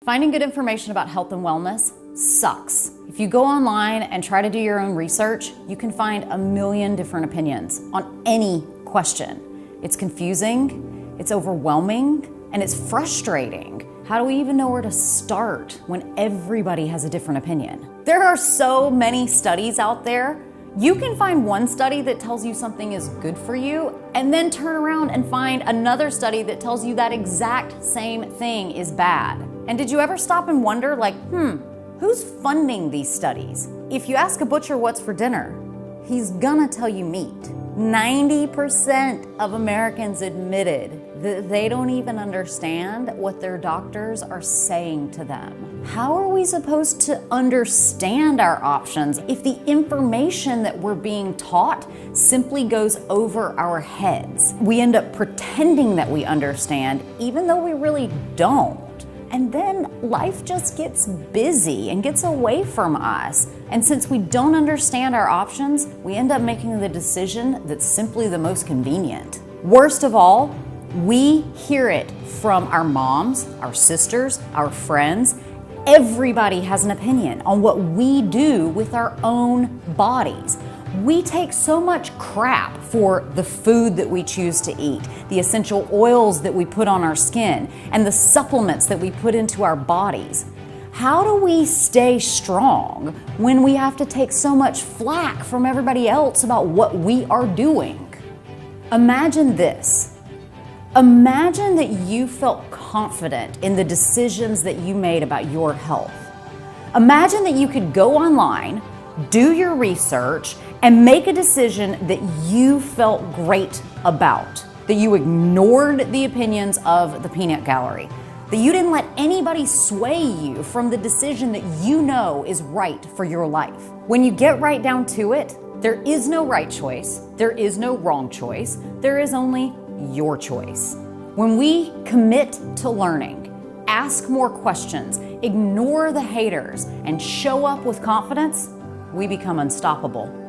Finding good information about health and wellness sucks. If you go online and try to do your own research, you can find a million different opinions on any question. It's confusing, it's overwhelming, and it's frustrating. How do we even know where to start when everybody has a different opinion? There are so many studies out there. You can find one study that tells you something is good for you, and then turn around and find another study that tells you that exact same thing is bad. And did you ever stop and wonder, who's funding these studies? If you ask a butcher what's for dinner, he's gonna tell you meat. 90% of Americans admitted that they don't even understand what their doctors are saying to them. How are we supposed to understand our options if the information that we're being taught simply goes over our heads? We end up pretending that we understand, even though we really don't. And then life just gets busy and gets away from us. And since we don't understand our options, we end up making the decision that's simply the most convenient. Worst of all, we hear it from our moms, our sisters, our friends. Everybody has an opinion on what we do with our own bodies. We take so much crap for the food that we choose to eat, the essential oils that we put on our skin, and the supplements that we put into our bodies. How do we stay strong when we have to take so much flack from everybody else about what we are doing? Imagine this. Imagine that you felt confident in the decisions that you made about your health. Imagine that you could go online, do your research, and make a decision that you felt great about, that you ignored the opinions of the peanut gallery, that you didn't let anybody sway you from the decision that you know is right for your life. When you get right down to it, there is no right choice, there is no wrong choice, there is only your choice. When we commit to learning, ask more questions, ignore the haters, and show up with confidence, we become unstoppable.